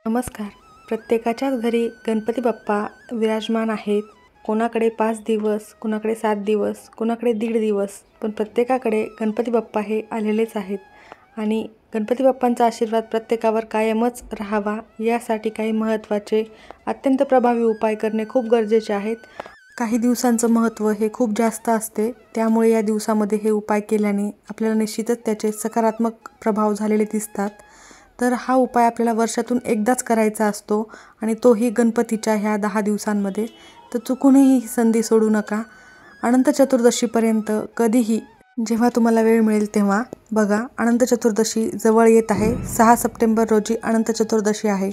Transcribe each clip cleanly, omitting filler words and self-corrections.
नमस्कार. प्रत्येकाच्याच घरी गणपती बाप्पा विराजमान आहेत. कोणाकडे 5 दिवस, कोणाकडे 7 दिवस, कोणाकडे 1.5 दिवस, पण प्रत्येकाकडे गणपती बाप्पा हे आलेलेच आहेत. आणि गणपती बाप्पांचा आशीर्वाद प्रत्येकावर कायमच राहावा यासाठी काही महत्त्वाचे अत्यंत प्रभावी उपाय करणे खूप गरजेचे आहेत. काही दिवसांचं महत्त्व हे खूप जास्त असते, त्यामुळे या दिवसामध्ये हे उपाय केल्याने आपल्याला निश्चितच त्याचे सकारात्मक प्रभाव झालेले दिसतात. तर हा उपाय आपल्याला वर्षातून एकदाच करायचा असतो आणि तोही गणपतीच्या ह्या 10 दिवसांमध्ये. तर चुकूनही ही संधी सोडू नका. अनंत चतुर्दशीपर्यंत कधीही जेव्हा तुम्हाला वेळ मिळेल तेव्हा बघा. अनंत चतुर्दशी जवळ येत आहे. 6 सप्टेंबर रोजी अनंत चतुर्दशी आहे.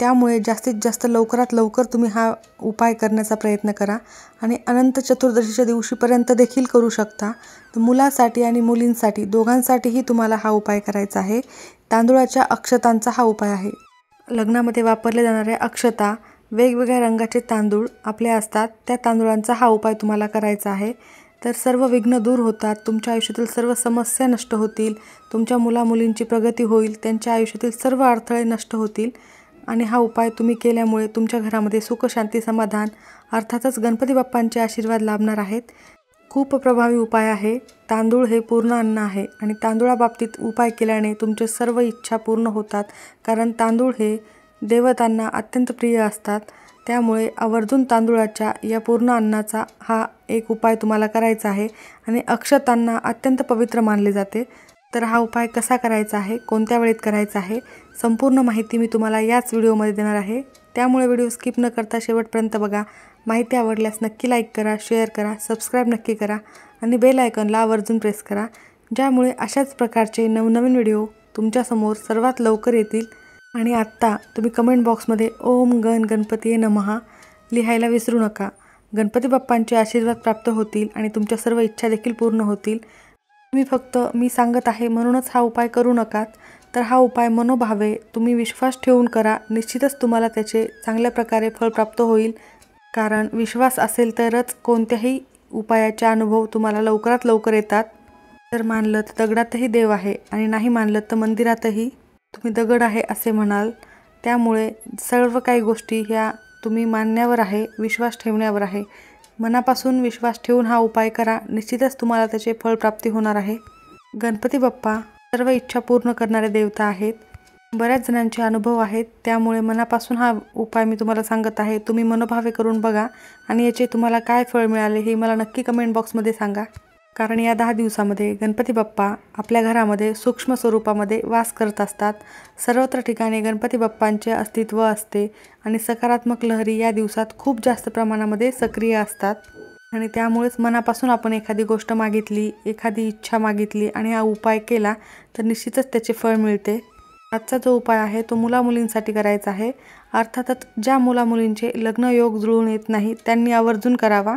त्यामुळे जास्तीत जास्त लवकरात लवकर तुम्ही हा उपाय करण्याचा प्रयत्न करा आणि अनंत चतुर्दशीच्या दिवशीपर्यंत देखील करू शकता. तर मुलासाठी आणि मुलींसाठी दोघांसाठीही तुम्हाला हा उपाय करायचा आहे. तांदूळाच्या अक्षतांचा हा उपाय आहे. लग्नामध्ये वापरले जाणाऱ्या अक्षता, वेगवेगळ्या रंगाचे तांदूळ आपले असतात, त्या तांदूळांचा हा उपाय तुम्हाला करायचा आहे. तर सर्व विघ्न दूर होतात, तुमच्या आयुष्यातील सर्व समस्या नष्ट होतील, तुमच्या मुलामुलींची प्रगती होईल, त्यांच्या आयुष्यातील सर्व अडथळे नष्ट होतील आणि हा उपाय तुम्ही केल्यामुळे तुमच्या घरामध्ये सुख, शांती, समाधान, अर्थातच गणपती बाप्पांचे आशीर्वाद लाभणार आहेत. खूप प्रभावी उपाय आहे. तांदूळ हे पूर्ण अन्न आहे आणि तांदूळाबाबतीत उपाय केल्याने तुमचे सर्व इच्छा पूर्ण होतात, कारण तांदूळ हे देवतांना अत्यंत प्रिय असतात. त्यामुळे आवर्जून तांदूळाच्या या पूर्ण अन्नाचा हा एक उपाय तुम्हाला करायचा आहे आणि अक्षतांना अत्यंत पवित्र मानले जाते. तर हा उपाय कसा करायचा आहे, कोणत्या वेळेत करायचा आहे, संपूर्ण माहिती मी तुम्हाला याच व्हिडिओमध्ये देणार आहे. त्यामुळे व्हिडिओ स्किप न करता शेवटपर्यंत बघा. माहिती आवडल्यास नक्की लाईक करा, शेअर करा, सबस्क्राईब नक्की करा आणि बेल आयकॉनला आवर्जून प्रेस करा, ज्यामुळे अशाच प्रकारचे नवनवीन व्हिडिओ तुमच्यासमोर सर्वात लवकर येतील. आणि आत्ता तुम्ही कमेंट बॉक्समध्ये ओम गण गणपतीये नमः लिहायला विसरू नका. गणपती बाप्पांचे आशीर्वाद प्राप्त होतील आणि तुमच्या सर्व इच्छा देखील पूर्ण होतील. तुम्ही फक्त मी सांगत आहे म्हणूनच हा उपाय करू नका. तर हा उपाय मनोभावे तुम्ही विश्वास ठेवून करा. निश्चितच तुम्हाला त्याचे चांगल्या प्रकारे फळ प्राप्त होईल, कारण विश्वास असेल तरच कोणत्याही उपायाचे अनुभव तुम्हाला लवकरात लवकर येतात. जर मानलं तर दगडातही देव आहे आणि नाही मानलं तर मंदिरातही तुम्ही दगड आहे असे म्हणाल. त्यामुळे सर्व काही गोष्टी ह्या तुम्ही मानण्यावर आहे, विश्वास ठेवण्यावर आहे. मनापासून विश्वास ठेवून हा उपाय करा. निश्चितच तुम्हाला त्याचे फळ प्राप्ती होणार आहे. गणपती बाप्पा सर्व इच्छा पूर्ण करणारे देवता आहेत. बऱ्याच जणांचे अनुभव आहेत, त्यामुळे मनापासून हा उपाय मी तुम्हाला सांगत आहे. तुम्ही मनोभावे करून बघा आणि याचे तुम्हाला काय फळ मिळाले हे मला नक्की कमेंट बॉक्समध्ये सांगा. कारण या 10 दिवसामध्ये गणपती बाप्पा आपल्या घरामध्ये सूक्ष्म स्वरूपामध्ये वास करत असतात. सर्वत्र ठिकाणी गणपती बाप्पांचे अस्तित्व असते आणि सकारात्मक लहरी या दिवसात खूप जास्त प्रमाणामध्ये सक्रिय असतात. आणि त्यामुळेच मनापासून आपण एखादी गोष्ट मागितली, एखादी इच्छा मागितली आणि हा उपाय केला तर निश्चितच त्याचे फळ मिळते. आजचा जो उपाय आहे तो मुलामुलींसाठी करायचा आहे. अर्थातच ज्या मुलामुलींचे लग्न योग जुळून येत नाही त्यांनी आवर्जून करावा.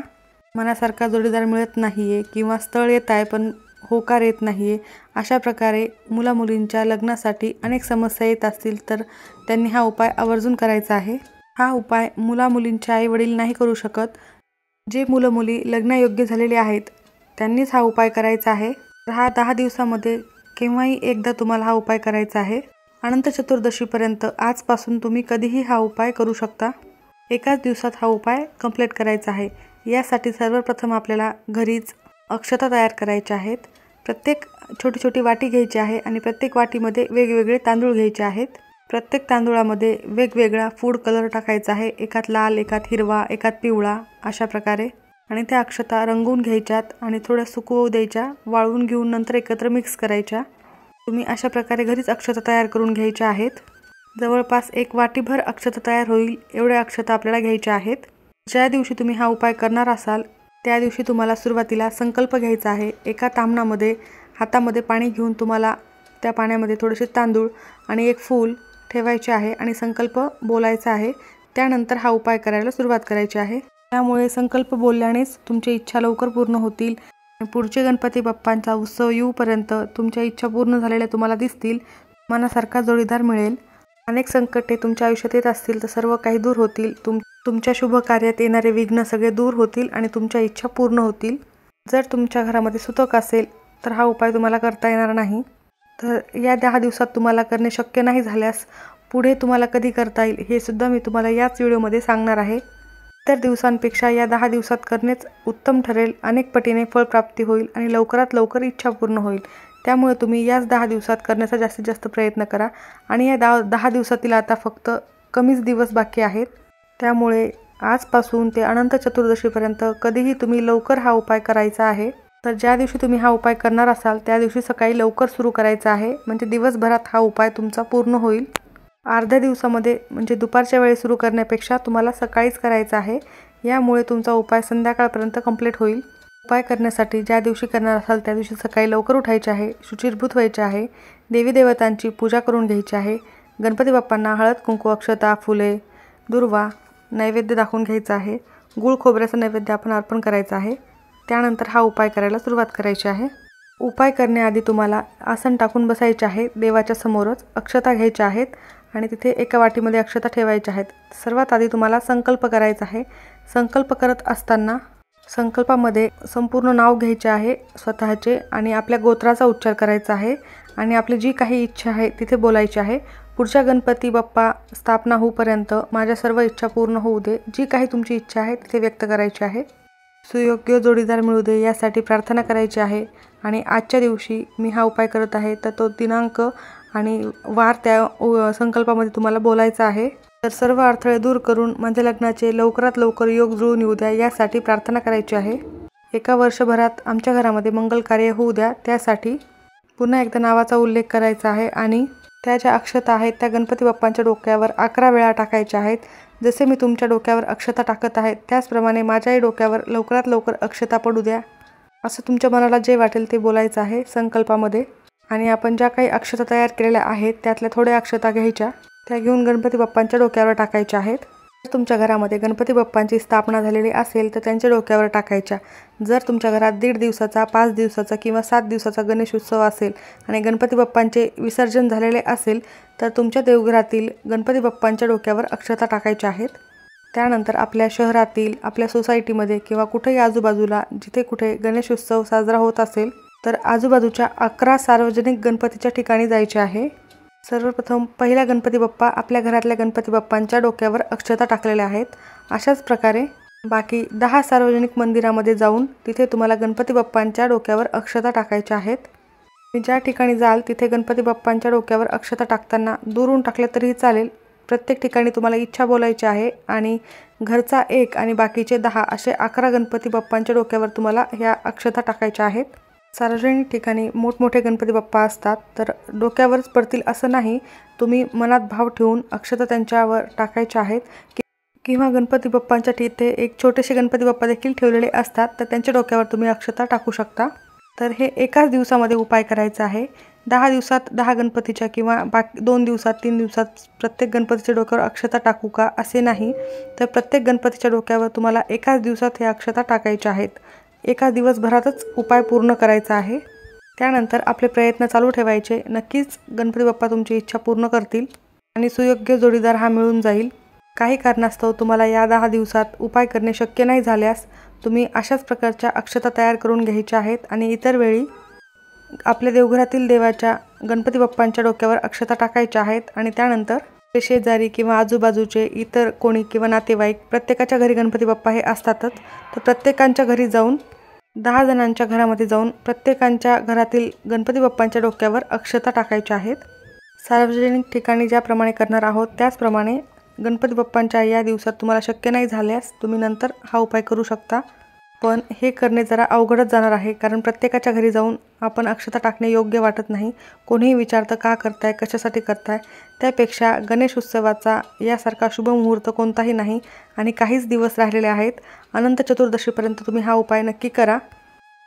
मनासारखा जोडीदार मिळत नाही आहे किंवा स्थळ येत आहे पण होकार येत नाही आहे, अशा प्रकारे मुलामुलींच्या लग्नासाठी अनेक समस्या येत असतील तर त्यांनी हा उपाय आवर्जून करायचा आहे. हा उपाय मुलामुलींचे आईवडील नाही करू शकत. जे मुलं मुली लग्नयोग्य झालेले आहेत त्यांनीच हा उपाय करायचा आहे. तर हा 10 दिवसामध्ये केव्हाही एकदा तुम्हाला हा उपाय करायचा आहे. अनंत चतुर्दशीपर्यंत आजपासून तुम्ही कधीही हा उपाय करू शकता. एकाच दिवसात हा उपाय कंप्लीट करायचा आहे. यासाठी सर्वप्रथम आपल्याला घरीच अक्षता तयार करायच्या आहेत. प्रत्येक छोटी छोटी वाटी घ्यायची आहे आणि प्रत्येक वाटीमध्ये वेगवेगळे तांदूळ घ्यायचे आहेत. प्रत्येक तांदूळामध्ये वेगवेगळा फूड कलर टाकायचा आहे. एकात लाल, एकात हिरवा, एकात पिवळा, अशा प्रकारे. आणि त्या अक्षता रंगवून घ्यायच्यात आणि थोड्या सुकवू द्यायच्या, वाळवून घेऊन नंतर एकत्र मिक्स करायच्या. तुम्ही अशा प्रकारे घरीच अक्षता तयार करून घ्यायच्या आहेत. जवळपास 1 वाटीभर अक्षता तयार होईल एवढ्या अक्षता आपल्याला घ्यायच्या आहेत. ज्या दिवशी तुम्ही हा उपाय करणार असाल त्या दिवशी तुम्हाला सुरुवातीला संकल्प घ्यायचा आहे. एका ताम्हणामध्ये हातामध्ये पाणी घेऊन तुम्हाला त्या पाण्यामध्ये थोडेसे तांदूळ आणि 1 फूल ठेवायचे आहे आणि संकल्प बोलायचा आहे. त्यानंतर हा उपाय करायला सुरुवात करायची आहे. त्यामुळे संकल्प बोलल्यानेच तुमची इच्छा लवकर पूर्ण होतील. पुढचे गणपती बाप्पांचा उत्सव येऊपर्यंत तुमच्या इच्छा पूर्ण झालेल्या तुम्हाला दिसतील. मनासारखा जोडीदार मिळेल. अनेक संकटे तुमच्या आयुष्यात येत असतील तर सर्व काही दूर होतील. तुमच्या शुभ कार्यात येणारे विघ्न सगळे दूर होतील आणि तुमच्या इच्छा पूर्ण होतील. जर तुमच्या घरामध्ये सुतक असेल तर हा उपाय तुम्हाला करता येणार नाही. तर या 10 दिवसात तुम्हाला करणे शक्य नाही झाल्यास पुढे तुम्हाला कधी करता येईल हे सुद्धा मी तुम्हाला याच व्हिडिओमध्ये सांगणार आहे. इतर दिवसांपेक्षा या 10 दिवसात करणेच उत्तम ठरेल. अनेक पटीने फळप्राप्ती होईल आणि लवकरात लवकर इच्छा पूर्ण होईल. त्यामुळे तुम्ही याच 10 दिवसात करण्याचा जास्तीत जास्त प्रयत्न करा. आणि या 10 दिवसातील आता फक्त कमीच दिवस बाकी आहेत. त्यामुळे आजपासून ते अनंत चतुर्दशीपर्यंत कधीही तुम्ही लवकर हा उपाय करायचा आहे. तर ज्या दिवशी तुम्ही हा उपाय करणार असाल त्या दिवशी सकाळी लवकर सुरू करायचा आहे, म्हणजे दिवसभरात हा उपाय तुमचा पूर्ण होईल. अर्ध्या दिवसामध्ये म्हणजे दुपारच्या वेळी सुरू करण्यापेक्षा तुम्हाला सकाळीच करायचा आहे. यामुळे तुमचा उपाय संध्याकाळपर्यंत कंप्लीट होईल. उपाय करण्यासाठी ज्या दिवशी करणार असाल त्या दिवशी सकाळी लवकर उठायचे आहे, शुचिर्भूत व्हायचे आहे, देवी देवतांची पूजा करून घ्यायची आहे. गणपती बाप्पांना हळद कुंकू अक्षता फुले दुर्वा नैवेद्य दाखवून घ्यायचा आहे. गूळ खोबऱ्याचा नैवेद्य आपण अर्पण करायचा आहे. त्यानंतर हा उपाय करायला सुरुवात करायची आहे. उपाय करण्याआधी तुम्हाला आसन टाकून बसायचे आहे. देवाच्या समोरच अक्षता घ्यायच्या आहेत आणि तिथे एका वाटीमध्ये अक्षता ठेवायच्या आहेत. सर्वात आधी तुम्हाला संकल्प करायचा आहे. संकल्प करत असताना संकल्पामध्ये संपूर्ण नाव घ्यायचे आहे स्वतःचे आणि आपल्या गोत्राचा उच्चार करायचा आहे आणि आपली जी काही इच्छा आहे तिथे बोलायची आहे. पुढच्या गणपती बाप्पा स्थापना होईपर्यंत माझ्या सर्व इच्छा पूर्ण होऊ दे. जी काही तुमची इच्छा आहे तिथे व्यक्त करायची आहे. सुयोग्य जोडीदार मिळू दे यासाठी प्रार्थना करायची आहे. आणि आजच्या दिवशी मी हा उपाय करत आहे तर तो दिनांक आणि वार त्या संकल्पामध्ये तुम्हाला बोलायचा आहे. तर सर्व अडथळे दूर करून माझ्या लग्नाचे लवकरात लवकर योग जुळून येऊ द्या यासाठी प्रार्थना करायची आहे. एका वर्षभरात आमच्या घरामध्ये मंगल कार्य होऊ द्या त्यासाठी पुन्हा एकदा नावाचा उल्लेख करायचा आहे. आणि त्या ज्या अक्षता आहेत त्या गणपती बाप्पांच्या डोक्यावर 11 वेळा टाकायच्या आहेत. जसे मी तुमच्या डोक्यावर अक्षता टाकत आहे त्याचप्रमाणे माझ्याही डोक्यावर लवकरात लवकर अक्षता पडू द्या असं तुमच्या मनाला जे वाटेल ते बोलायचं आहे संकल्पामध्ये. आणि आपण ज्या काही अक्षता तयार केलेल्या आहेत त्यातल्या थोड्या अक्षता घ्यायच्या, त्या घेऊन गणपती बाप्पांच्या डोक्यावर टाकायच्या आहेत. जर तुमच्या घरामध्ये गणपती बाप्पांची स्थापना झालेली असेल तर त्यांच्या डोक्यावर टाकायच्या. जर तुमच्या घरात 1.5 दिवसाचा 5 दिवसाचा किंवा 7 दिवसाचा गणेश उत्सव असेल आणि गणपती बाप्पांचे विसर्जन झालेले असेल तर तुमच्या देवघरातील गणपती बाप्पांच्या डोक्यावर अक्षता टाकायच्या आहेत. त्यानंतर आपल्या शहरातील आपल्या सोसायटीमध्ये किंवा कुठेही आजूबाजूला जिथे कुठे गणेश उत्सव साजरा होत असेल तर आजूबाजूच्या 11 सार्वजनिक गणपतीच्या ठिकाणी जायचे आहे. सर्वप्रथम पहिला गणपती बाप्पा आपल्या घरातल्या गणपती बाप्पांच्या डोक्यावर अक्षता टाकलेल्या आहेत. अशाच प्रकारे बाकी 10 सार्वजनिक मंदिरामध्ये जाऊन तिथे तुम्हाला गणपती बाप्पांच्या डोक्यावर अक्षता टाकायच्या आहेत. ज्या ठिकाणी जाल तिथे गणपती बाप्पांच्या डोक्यावर अक्षता टाकताना दुरून टाकले तरीही चालेल. प्रत्येक ठिकाणी तुम्हाला इच्छा बोलायची आहे आणि घरचा 1 आणि बाकीचे 10 असे 11 गणपती बाप्पांच्या डोक्यावर तुम्हाला ह्या अक्षता टाकायच्या आहेत. सार्वजनिक ठिकाणी मोठमोठे गणपती बाप्पा असतात तर डोक्यावरच पडतील असं नाही. तुम्ही मनात भाव ठेवून अक्षता त्यांच्यावर टाकायच्या आहेत. किंवा गणपती बाप्पांच्या तिथे एक छोटेसे गणपती बाप्पा देखील ठेवलेले असतात तर त्यांच्या डोक्यावर तुम्ही अक्षता टाकू शकता. तर हे एकाच दिवसामध्ये उपाय करायचा आहे. 10 दिवसात 10 गणपतीच्या किंवा बाकी 2 दिवसात 3 दिवसात प्रत्येक गणपतीच्या डोक्यावर अक्षता टाकू का असे नाही. तर प्रत्येक गणपतीच्या डोक्यावर तुम्हाला एकाच दिवसात हे अक्षता टाकायच्या आहेत. एका दिवसभरातच उपाय पूर्ण करायचा आहे. त्यानंतर आपले प्रयत्न चालू ठेवायचे. नक्कीच गणपती बाप्पा तुमची इच्छा पूर्ण करतील आणि सुयोग्य जोडीदार हा मिळून जाईल. काही कारणास्तव तुम्हाला या 10 दिवसात उपाय करणे शक्य नाही झाल्यास तुम्ही अशाच प्रकारच्या अक्षता तयार करून घ्यायच्या आहेत आणि इतर वेळी आपल्या देवघरातील देवाच्या गणपती बाप्पांच्या डोक्यावर अक्षता टाकायच्या आहेत. आणि त्यानंतर शेजारी किंवा आजूबाजूचे इतर कोणी किंवा नातेवाईक प्रत्येकाच्या घरी गणपती बाप्पा हे असतातच. तर प्रत्येकांच्या घरी जाऊन 10 जणांच्या घरामध्ये जाऊन प्रत्येकांच्या घरातील गणपती बाप्पांच्या डोक्यावर अक्षता टाकायच्या आहेत. सार्वजनिक ठिकाणी ज्याप्रमाणे करणार आहोत त्याचप्रमाणे गणपती बाप्पांच्या या दिवसात तुम्हाला शक्य नाही झाल्यास तुम्ही नंतर हा उपाय करू शकता. पण हे करणे जरा अवघडच जाणार आहे कारण प्रत्येकाच्या घरी जाऊन आपण अक्षता टाकणे योग्य वाटत नाही. कोणीही विचारतं का करताय, कशासाठी करताय. त्यापेक्षा गणेश उत्सवाचा यासारखा शुभ मुहूर्त कोणताही नाही आणि काहीच दिवस राहिलेले आहेत. अनंत चतुर्दशीपर्यंत तुम्ही हा उपाय नक्की करा.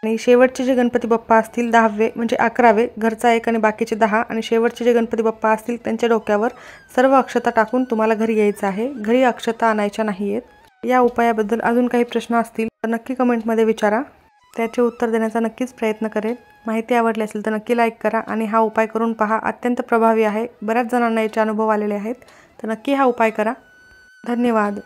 आणि शेवटचे जे गणपती बाप्पा असतील 10वे म्हणजे 11वे घरचा 1 आणि बाकीचे 10 आणि शेवटचे जे गणपती बाप्पा असतील त्यांच्या डोक्यावर सर्व अक्षता टाकून तुम्हाला घरी यायचं आहे. घरी अक्षता आणायच्या नाही आहेत. या उपायाबद्दल अजून काही प्रश्न असतील तर नक्की कमेंटमध्ये विचारा. त्याचे उत्तर देण्याचा नक्कीच प्रयत्न करेल. माहिती आवडली असेल तर नक्की लाईक करा आणि हा उपाय करून पहा. अत्यंत प्रभावी आहे. बऱ्याच जणांना याचे अनुभव आलेले आहेत. तर नक्की हा उपाय करा. धन्यवाद.